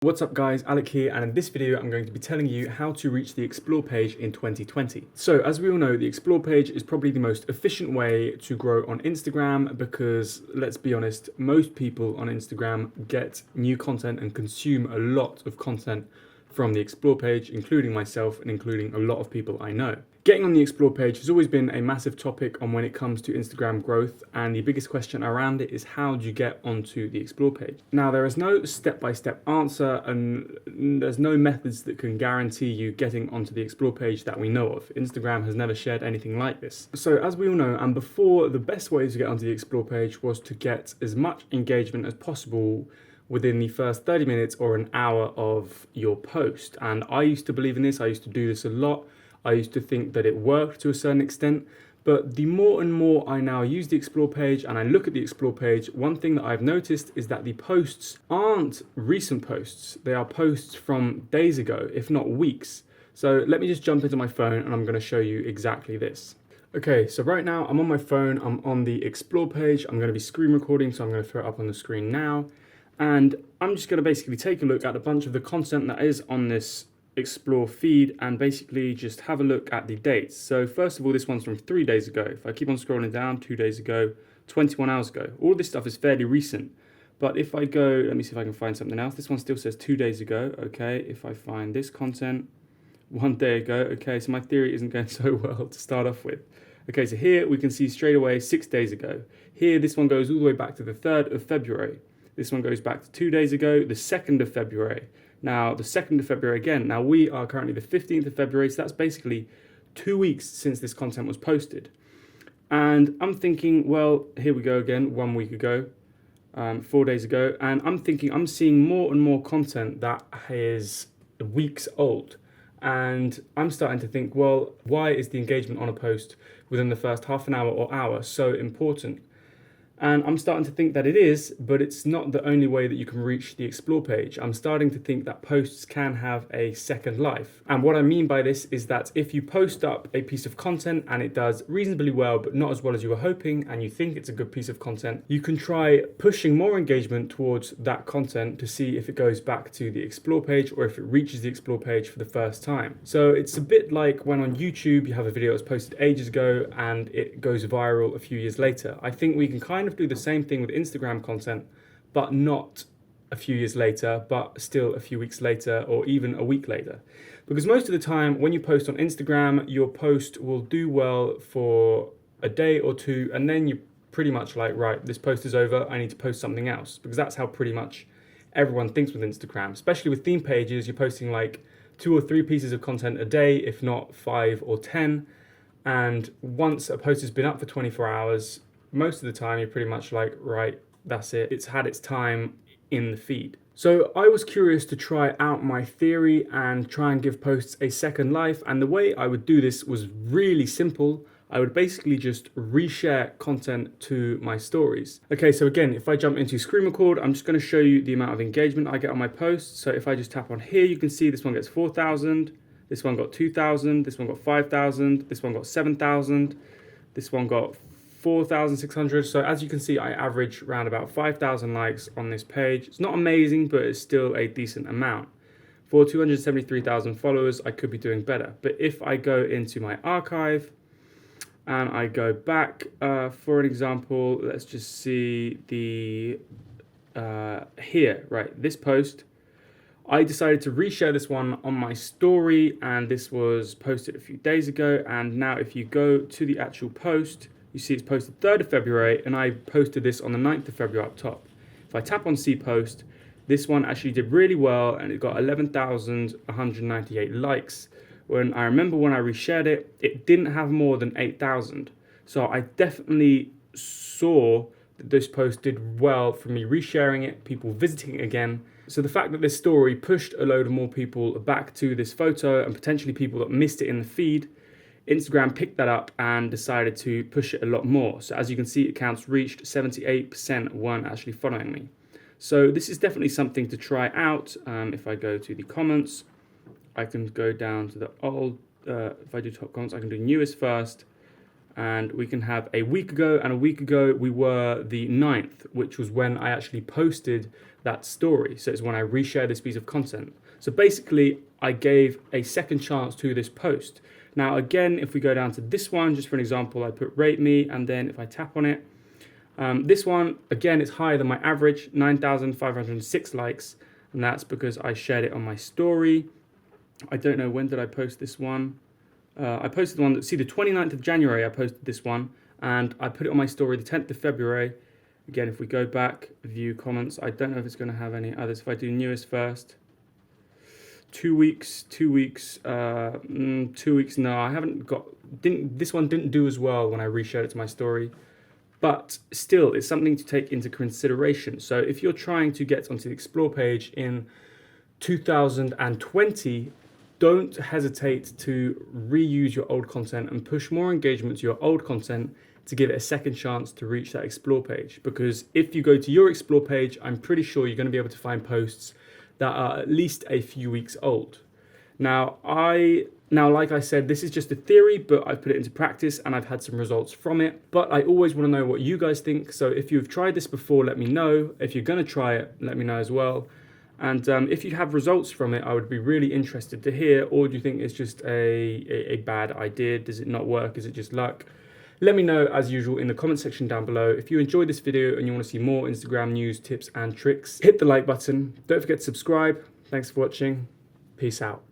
What's up guys, Alec here, and in this video I'm going to be telling you how to reach the Explore page in 2020. So as we all know, the Explore page is probably the most efficient way to grow on Instagram because, let's be honest, most people on Instagram get new content and consume a lot of content from the Explore page, including myself and including a lot of people I know. Getting on the Explore page has always been a massive topic on when it comes to Instagram growth, and the biggest question around it is how do you get onto the Explore page? Now, there is no step-by-step answer and there's no methods that can guarantee you getting onto the Explore page that we know of. Instagram has never shared anything like this. So as we all know, and before, the best way to get onto the Explore page was to get as much engagement as possible within the first 30 minutes or an hour of your post. And I used to believe in this, I used to do this a lot. I used to think that it worked to a certain extent, but the more and more I now use the Explore page and I look at the Explore page, one thing that I've noticed is that the posts aren't recent posts. They are posts from days ago, if not weeks. So let me just jump into my phone and I'm going to show you exactly this. Okay, so right now I'm on my phone, I'm on the Explore page, I'm going to be screen recording, so I'm going to throw it up on the screen now. And I'm just going to basically take a look at a bunch of the content that is on this Explore feed and basically just have a look at the dates. So first of all, this one's from 3 days ago. If I keep on scrolling down, 2 days ago, 21 hours ago. All this stuff is fairly recent. But if I go, let me see if I can find something else. This one still says 2 days ago. Okay, if I find this content 1 day ago. Okay, so my theory isn't going so well to start off with. Okay, so here we can see straight away 6 days ago. Here, this one goes all the way back to the 3rd of February. This one goes back to 2 days ago, the 2nd of February. Now, the 2nd of February again. Now, we are currently the 15th of February, so that's basically 2 weeks since this content was posted. And I'm thinking, well, here we go again, 1 week ago, 4 days ago. And I'm thinking, I'm seeing more and more content that is weeks old. And I'm starting to think, well, why is the engagement on a post within the first half an hour or hour so important? And I'm starting to think that it is, but it's not the only way that you can reach the Explore page. I'm starting to think that posts can have a second life. And what I mean by this is that if you post up a piece of content and it does reasonably well, but not as well as you were hoping, and you think it's a good piece of content, you can try pushing more engagement towards that content to see if it goes back to the Explore page or if it reaches the Explore page for the first time. So it's a bit like when on YouTube you have a video that was posted ages ago and it goes viral a few years later. I think we can kind of do the same thing with Instagram content, but not a few years later, but still a few weeks later or even a week later. Because most of the time when you post on Instagram, your post will do well for a day or two, and then you're pretty much like, right, this post is over, I need to post something else. Because that's how pretty much everyone thinks with Instagram. Especially with theme pages, you're posting like 2 or 3 pieces of content a day, if not 5 or 10. And once a post has been up for 24 hours, most of the time you're pretty much like, right, that's it. It's had its time in the feed. So I was curious to try out my theory and try and give posts a second life. And the way I would do this was really simple. I would basically just reshare content to my stories. Okay, so again, if I jump into screen record, I'm just going to show you the amount of engagement I get on my posts. So if I just tap on here, you can see this one gets 4,000, this one got 2,000, this one got 5,000, this one got 7,000, this one got 4,600. So as you can see, I average around about 5,000 likes on this page. It's not amazing, but it's still a decent amount. For 273,000 followers, I could be doing better. But if I go into my archive and I go back, for an example, let's just see the here, right, this post. I decided to reshare this one on my story, and this was posted a few days ago. And now if you go to the actual post, you see it's posted 3rd of February, and I posted this on the 9th of February up top. If I tap on see post, this one actually did really well, and it got 11,198 likes. When I remember when I reshared it, it didn't have more than 8,000. So I definitely saw that this post did well from me resharing it, people visiting it again. So the fact that this story pushed a load of more people back to this photo and potentially people that missed it in the feed, Instagram picked that up and decided to push it a lot more. So as you can see, accounts reached 78% weren't actually following me. So this is definitely something to try out. If I go to the comments, I can go down to the old, if I do top comments, I can do newest first. And we can have a week ago, and a week ago we were the 9th, which was when I actually posted that story. So it's when I reshared this piece of content. So basically, I gave a second chance to this post. Now, again, if we go down to this one, just for an example, I put rate me, and then if I tap on it, this one, again, is higher than my average, 9,506 likes, and that's because I shared it on my story. I don't know, when did I post this one? I posted the one that, see, the 29th of January, I posted this one, and I put it on my story the 10th of February. Again, if we go back, view comments, I don't know if it's going to have any others. If I do newest first, 2 weeks, 2 weeks, 2 weeks, no, I haven't got, this one didn't do as well when I reshared it to my story. But still, it's something to take into consideration. So if you're trying to get onto the Explore page in 2020, don't hesitate to reuse your old content and push more engagement to your old content to give it a second chance to reach that Explore page. Because if you go to your Explore page, I'm pretty sure you're going to be able to find posts that are at least a few weeks old. Now, like I said, this is just a theory, but I've put it into practice and I've had some results from it. But I always want to know what you guys think. So if you've tried this before, let me know. If you're going to try it, let me know as well. And if you have results from it, I would be really interested to hear. Or do you think it's just a bad idea? Does it not work? Is it just luck? Let me know, as usual, in the comment section down below. If you enjoyed this video and you want to see more Instagram news, tips, and tricks, hit the like button. Don't forget to subscribe. Thanks for watching. Peace out.